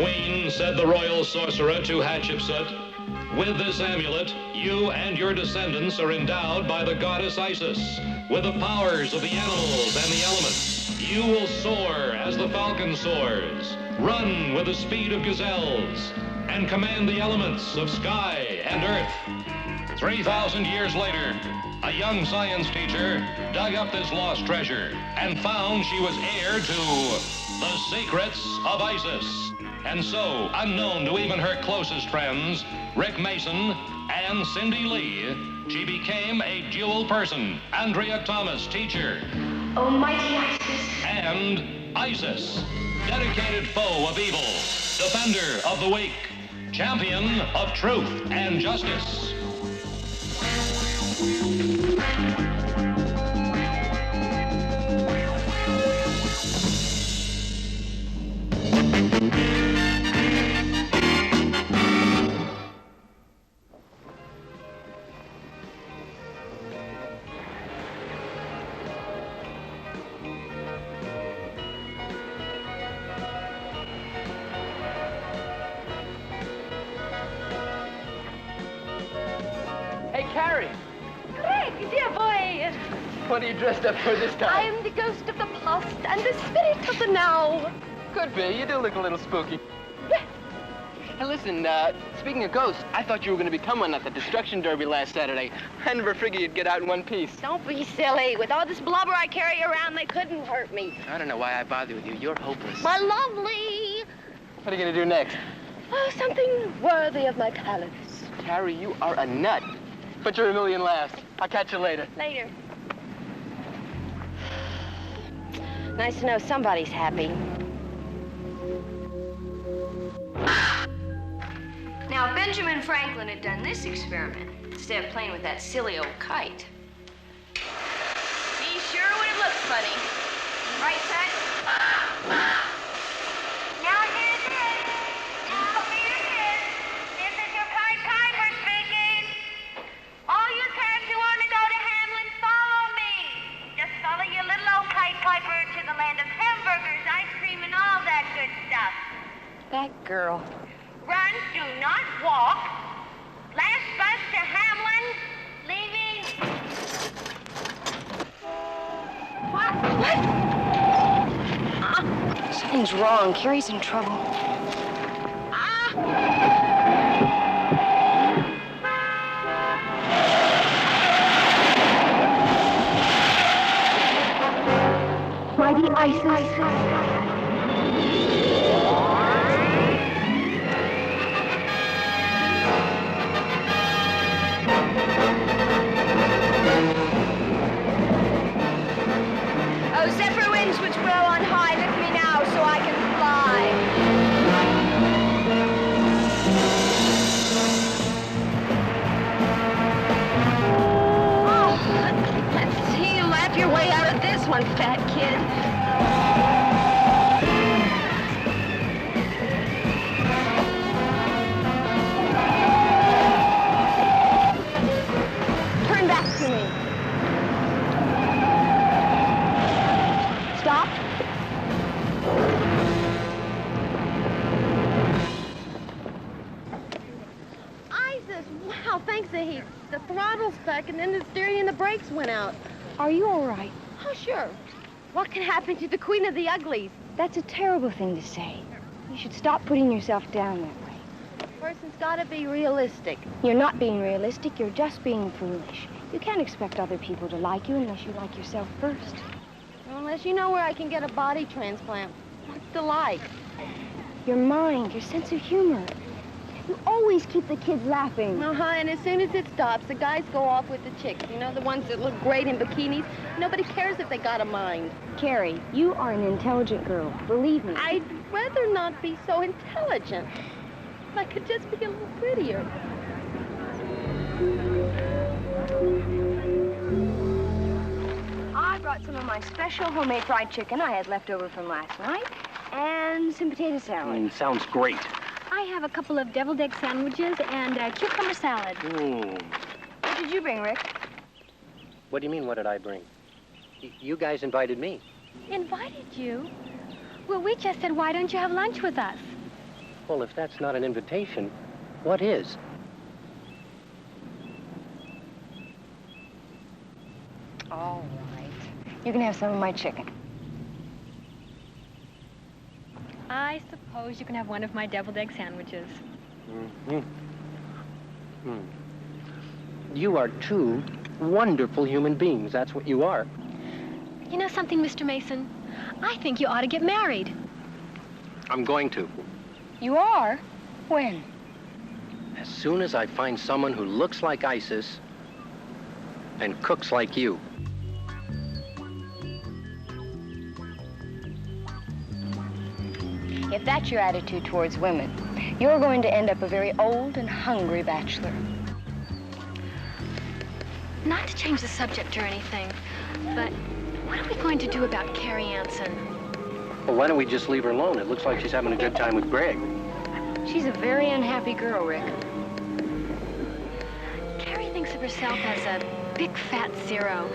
Queen, said the royal sorcerer to Hatshepsut, with this amulet, you and your descendants are endowed by the goddess Isis with the powers of the animals and the elements. You will soar as the falcon soars, run with the speed of gazelles, and command the elements of sky and earth. 3,000 years later, a young science teacher dug up this lost treasure and found she was heir to the secrets of Isis. And so, unknown to even her closest friends, Rick Mason and Cindy Lee, she became a dual person. Andrea Thomas, teacher. Almighty Isis. And Isis, dedicated foe of evil, defender of the weak, champion of truth and justice. Hey, Carrie! Greg, dear boy! What are you dressed up for this time? I am the ghost of the past and the spirit of the now. Could be. You do look a little spooky. Hey, listen, speaking of ghosts, I thought you were going to become one at the Destruction Derby last Saturday. I never figured you'd get out in one piece. Don't be silly. With all this blubber I carry around, they couldn't hurt me. I don't know why I bother with you. You're hopeless. My lovely! What are you going to do next? Oh, something worthy of my talents. Carrie, you are a nut. But you're a million laughs. I'll catch you later. Later. Nice to know somebody's happy. Now, if Benjamin Franklin had done this experiment, instead of playing with that silly old kite, he sure would have looked funny. Right, son? Now here's it. Now here's it. This is your Pied Piper speaking. All you cats who want to go to Hamlin, follow me. Just follow your little old Pied Piper to the land of hamburgers, ice cream, and all that good stuff. That girl. Run, do not walk. Last bus to Hamlin, leaving. What? Something's wrong. Carrie's in trouble. Mighty Isis. Oh, zephyr winds which blow on high, lift me now so I can fly. Oh, let's see you laugh your way out of this one, fat kid. Turn back to me. Stop. Isis, wow, thanks a heap. The throttle's stuck and then the steering and the brakes went out. Are you all right? Oh, sure. What can happen to the Queen of the Uglies? That's a terrible thing to say. You should stop putting yourself down that way. A person's gotta be realistic. You're not being realistic, you're just being foolish. You can't expect other people to like you unless you like yourself first. Unless you know where I can get a body transplant. What's the like? Your mind, your sense of humor. You always keep the kids laughing. And as soon as it stops, the guys go off with the chicks. You know, the ones that look great in bikinis. Nobody cares if they got a mind. Carrie, you are an intelligent girl. Believe me. I'd rather not be so intelligent. If I could just be a little prettier. I brought some of my special homemade fried chicken I had left over from last night, and some potato salad. Sounds great. I have a couple of deviled egg sandwiches and a cucumber salad. What did you bring, Rick? What do you mean, what did I bring? You guys invited me. Invited you? Well, we just said, why don't you have lunch with us? Well, if that's not an invitation, what is? All right. You can have some of my chicken. I suppose you can have one of my deviled egg sandwiches. You are two wonderful human beings. That's what you are. You know something, Mr. Mason? I think you ought to get married. I'm going to. You are? When? As soon as I find someone who looks like Isis and cooks like you. If that's your attitude towards women, you're going to end up a very old and hungry bachelor. Not to change the subject or anything, but what are we going to do about Carrie Anson? Well, why don't we just leave her alone? It looks like she's having a good time with Greg. She's a very unhappy girl, Rick. Carrie thinks of herself as a big fat zero,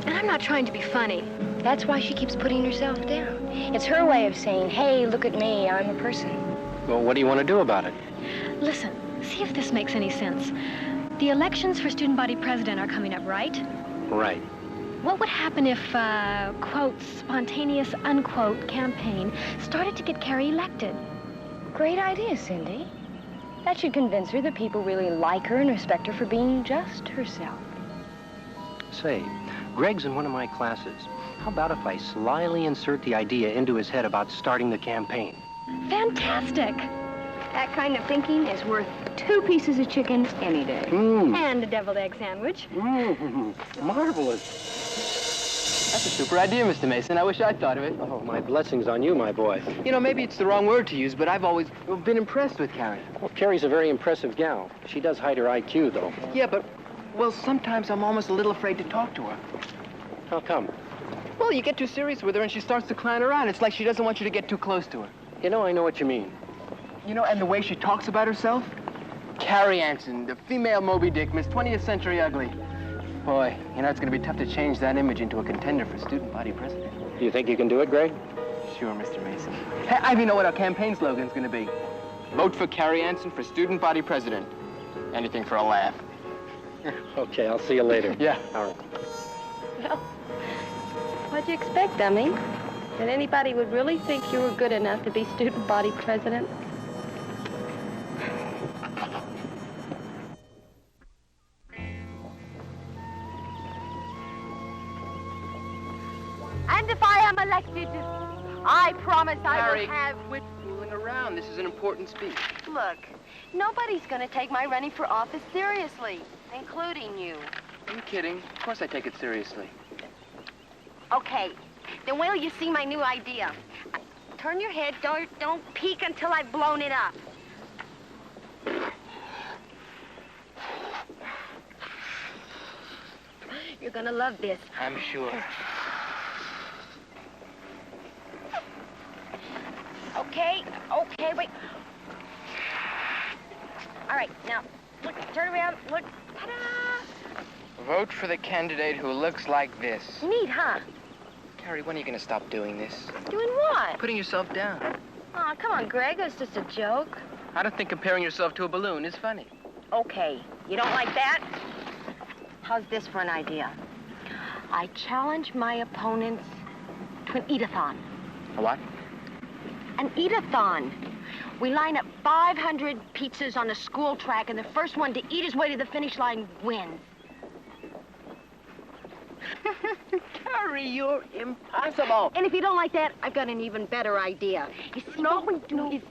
and I'm not trying to be funny. That's why she keeps putting herself down. It's her way of saying, hey, look at me, I'm a person. Well, what do you want to do about it? Listen, see if this makes any sense. The elections for student body president are coming up, right? Right. What would happen if, quote, spontaneous, unquote, campaign started to get Carrie elected? Great idea, Cindy. That should convince her that people really like her and respect her for being just herself. Say, Greg's in one of my classes. How about if I slyly insert the idea into his head about starting the campaign? Fantastic! That kind of thinking is worth 2 pieces of chicken any day. And a deviled egg sandwich. Marvelous. That's a super idea, Mr. Mason. I wish I'd thought of it. Oh, my blessings on you, my boy. You know, maybe it's the wrong word to use, but I've always been impressed with Carrie. Well, Carrie's a very impressive gal. She does hide her IQ, though. Yeah, but, well, sometimes I'm almost a little afraid to talk to her. How come? Well, you get too serious with her and she starts to clown around. It's like she doesn't want you to get too close to her. You know, I know what you mean. You know, and the way she talks about herself? Carrie Anson, the female Moby Dick, Miss 20th Century Ugly. Boy, you know, it's going to be tough to change that image into a contender for student body president. Do you think you can do it, Greg? Sure, Mr. Mason. Hey, I even know what our campaign slogan's going to be. Vote for Carrie Anson for student body president. Anything for a laugh. Okay, I'll see you later. Yeah. All right. Well, what'd you expect, dummy? That anybody would really think you were good enough to be student body president? And if I am elected, I promise I will have... Quit fooling around. This is an important speech. Look, nobody's going to take my running for office seriously, including you. Are you kidding? Of course I take it seriously. Okay, then wait till you see my new idea. Turn your head, don't peek until I've blown it up. You're gonna love this. I'm sure. Okay, wait. All right, now, look, turn around, look, ta-da! Vote for the candidate who looks like this. Neat, huh? Carrie, when are you going to stop doing this? Doing what? Putting yourself down. Aw, come on, Greg, it's just a joke. I don't think comparing yourself to a balloon is funny. Okay, you don't like that? How's this for an idea? I challenge my opponents to an eat-a-thon. A what? An eat-a-thon. We line up 500 pizzas on the school track, and the first one to eat his way to the finish line wins. Carrie, you're impossible. And if you don't like that, I've got an even better idea. You see, what we do is...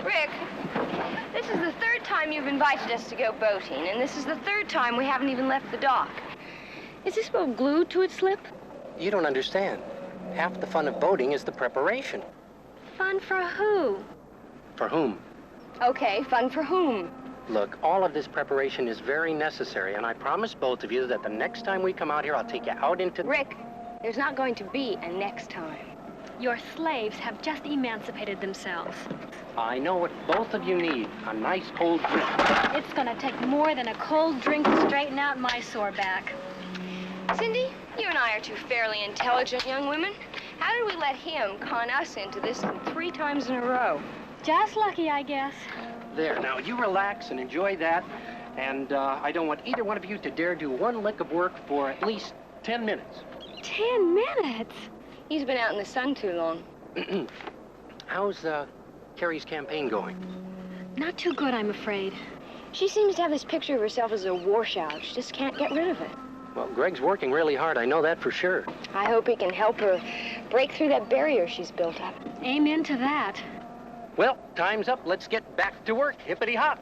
Rick, this is the 3rd time you've invited us to go boating, and this is the 3rd time we haven't even left the dock. Is this boat glued to its slip? You don't understand. Half the fun of boating is the preparation. Fun for who? For whom? Okay, fun for whom? Look, all of this preparation is very necessary, and I promise both of you that the next time we come out here, I'll take you out into... Rick, there's not going to be a next time. Your slaves have just emancipated themselves. I know what both of you need. A nice cold drink. It's gonna take more than a cold drink to straighten out my sore back. Cindy, You and I are two fairly intelligent young women. How did we let him con us into this 3 times in a row? Just lucky, I guess. There, now, you relax and enjoy that. And I don't want either one of you to dare do one lick of work for at least 10 minutes. 10 minutes? He's been out in the sun too long. How's Carrie's campaign going? Not too good, I'm afraid. She seems to have this picture of herself as a washout. She just can't get rid of it. Well, Greg's working really hard. I know that for sure. I hope he can help her break through that barrier she's built up. Amen to that. Well, time's up. Let's get back to work. Hippity-hop.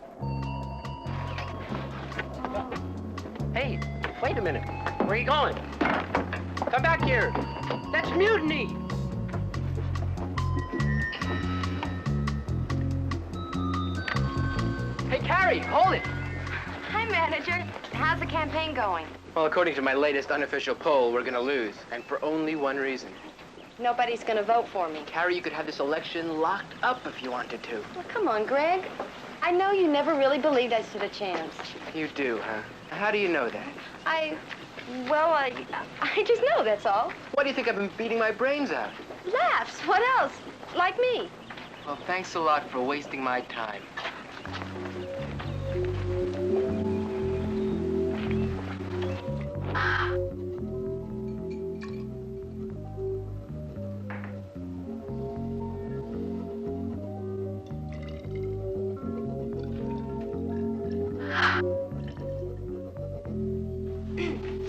Hey, wait a minute. Where are you going? Come back here. That's mutiny. Hey, Carrie, hold it. Hi, manager. How's the campaign going? Well, according to my latest unofficial poll, we're gonna lose, and for only one reason. Nobody's gonna vote for me. Carrie, you could have this election locked up if you wanted to. Well, come on, Greg. I know you never really believed I stood a chance. You do, huh? How do you know that? I just know, that's all. Why do you think I've been beating my brains out? Laughs. What else? Like me. Well, thanks a lot for wasting my time.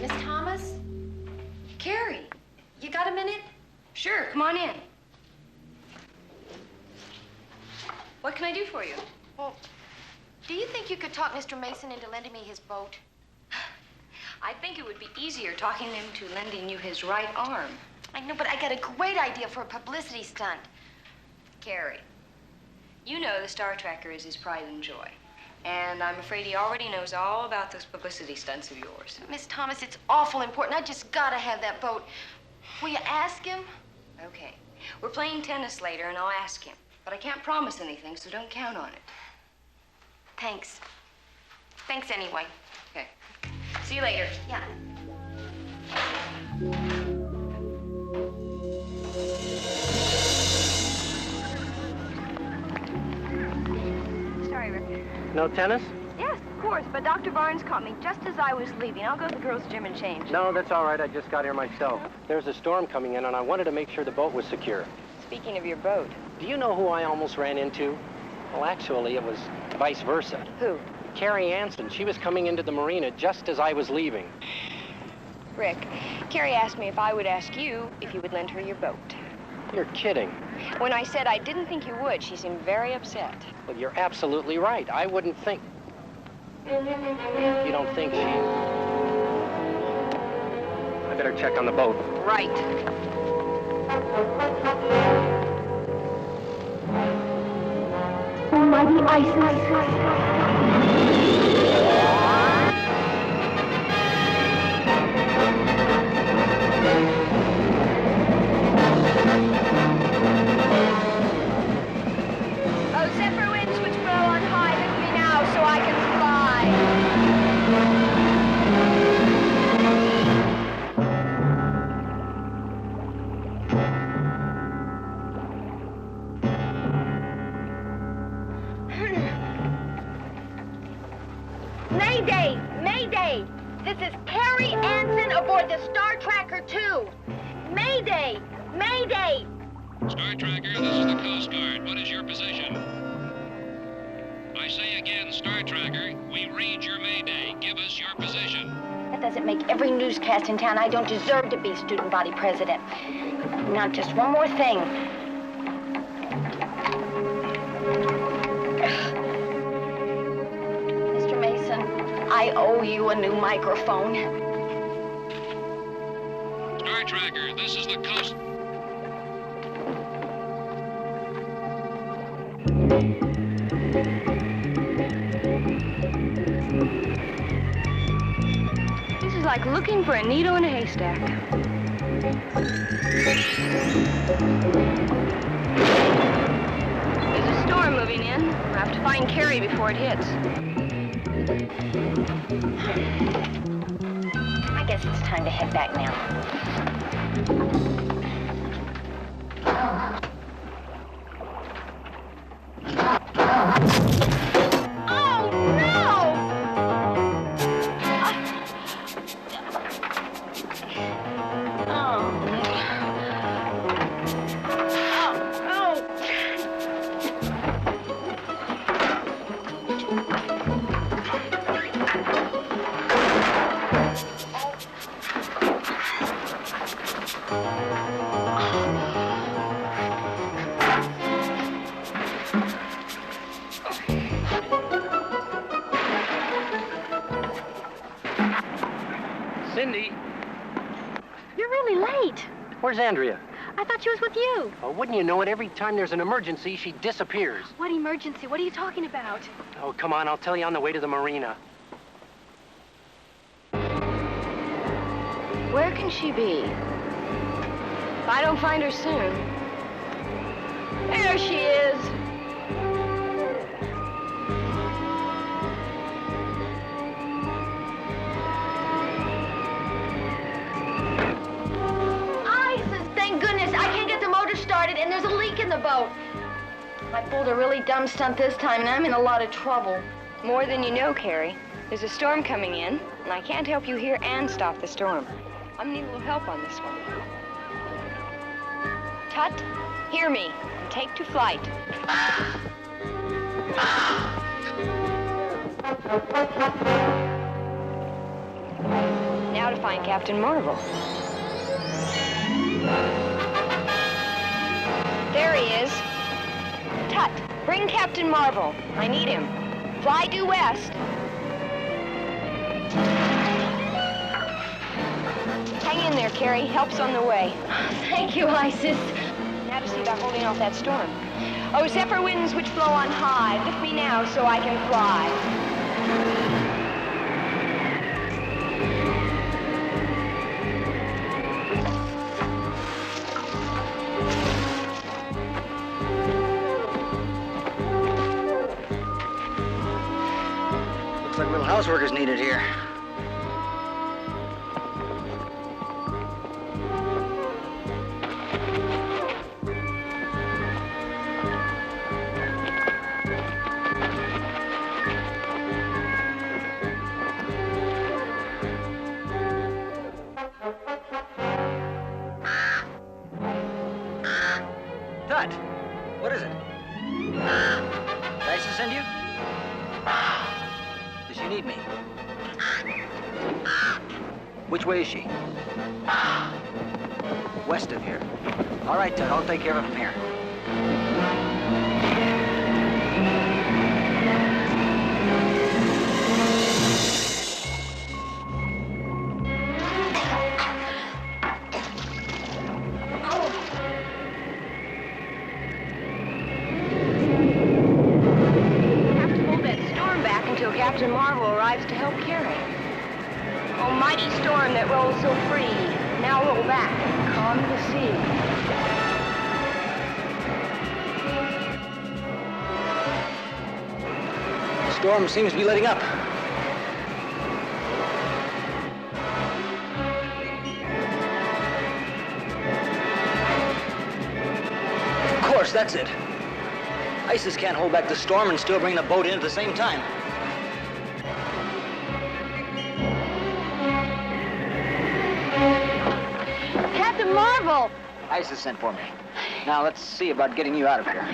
Miss Thomas? Carrie, you got a minute? Sure, come on in. What can I do for you? Well, do you think you could talk Mr. Mason into lending me his boat? I think it would be easier talking him to lending you his right arm. I know, but I got a great idea for a publicity stunt. Carrie, you know the Star Tracker is his pride and joy. And I'm afraid he already knows all about those publicity stunts of yours. Miss Thomas, it's awful important. I just gotta have that boat. Will you ask him? Okay. We're playing tennis later, and I'll ask him. But I can't promise anything, so don't count on it. Thanks. Thanks anyway. Okay. See you later. Yeah. Sorry, Rick. No tennis? Yes, of course, but Dr. Barnes caught me just as I was leaving. I'll go to the girls' gym and change. No, that's all right. I just got here myself. There's a storm coming in, and I wanted to make sure the boat was secure. Speaking of your boat. Do you know who I almost ran into? Well, actually, it was vice versa. Who? Carrie Anson. She was coming into the marina just as I was leaving. Rick, Carrie asked me if I would ask you if you would lend her your boat. You're kidding. When I said I didn't think you would, she seemed very upset. Well, you're absolutely right. I wouldn't think. You don't think she... I better check on the boat. Right. Almighty Isis. Oh, zephyr winds which blow on high, lift me now so I can fly. Mayday! Mayday! This is Carrie Anson aboard the Star Tracker 2. Mayday! Mayday! Star Tracker, this is the Coast Guard. What is your position? I say again, Star Tracker, we read your mayday. Give us your position. That doesn't make every newscast in town. I don't deserve to be student body president. Now, just one more thing. Mr. Mason, I owe you a new microphone. Star Tracker, this is the Coast... This is like looking for a needle in a haystack. There's a storm moving in. We'll have to find Carrie before it hits. I guess it's time to head back now. Cindy, You're really late. where's Andrea? I thought she was with you. Oh, wouldn't you know it? Every time there's an emergency, she disappears. What emergency? What are you talking about? Oh, come on, I'll tell you on the way to the marina. Where can she be? If I don't find her soon. There she is. Isis, thank goodness. I can't get the motor started, and there's a leak in the boat. I pulled a really dumb stunt this time, and I'm in a lot of trouble. More than you know, Carrie. There's a storm coming in, and I can't help you here and stop the storm. I'm gonna need a little help on this one. Tut, hear me, and take to flight. Now to find Captain Marvel. There he is. Tut, bring Captain Marvel. I need him. Fly due west. Hang in there, Carrie. Help's on the way. Thank you, Isis. Now to see about holding off that storm. Oh, zephyr winds which blow on high, lift me now so I can fly. Looks like little housework is needed here. Tut, what is it? Did Isis send you? Does she need me? Which way is she? West of here. All right, Tut, I'll take care of it from here. Captain Marvel arrives to help Carrie. Oh, mighty storm that rolls so free, now roll back and calm the sea. The storm seems to be letting up. Of course, that's it. Isis can't hold back the storm and still bring the boat in at the same time. Captain Marvel! Isis sent for me. Now let's see about getting you out of here.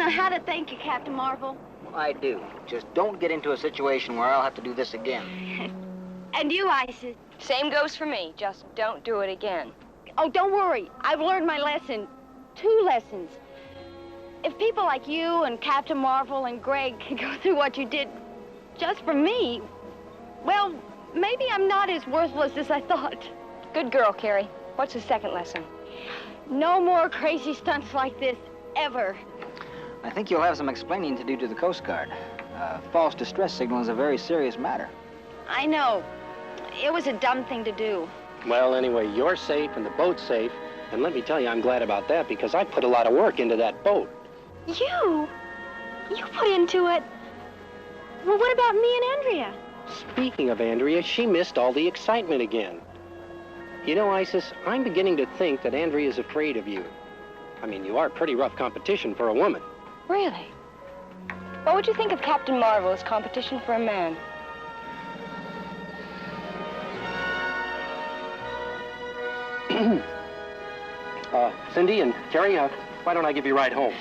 How to thank you, Captain Marvel. I do. Just don't get into a situation where I'll have to do this again. And you, Isis. Same goes for me. Just don't do it again. Oh, don't worry. I've learned my lesson. 2 lessons. If people like you and Captain Marvel and Greg can go through what you did just for me, well, maybe I'm not as worthless as I thought. Good girl, Carrie. What's the second lesson? No more crazy stunts like this, ever. I think you'll have some explaining to do to the Coast Guard. False distress signal is a very serious matter. I know. It was a dumb thing to do. Well, anyway, you're safe and the boat's safe. And let me tell you, I'm glad about that because I put a lot of work into that boat. You? You put into it? Well, what about me and Andrea? Speaking of Andrea, she missed all the excitement again. You know, Isis, I'm beginning to think that Andrea's afraid of you. I mean, you are pretty rough competition for a woman. Really? What would you think of Captain Marvel as competition for a man? Cindy and Carrie, why don't I give you a ride home?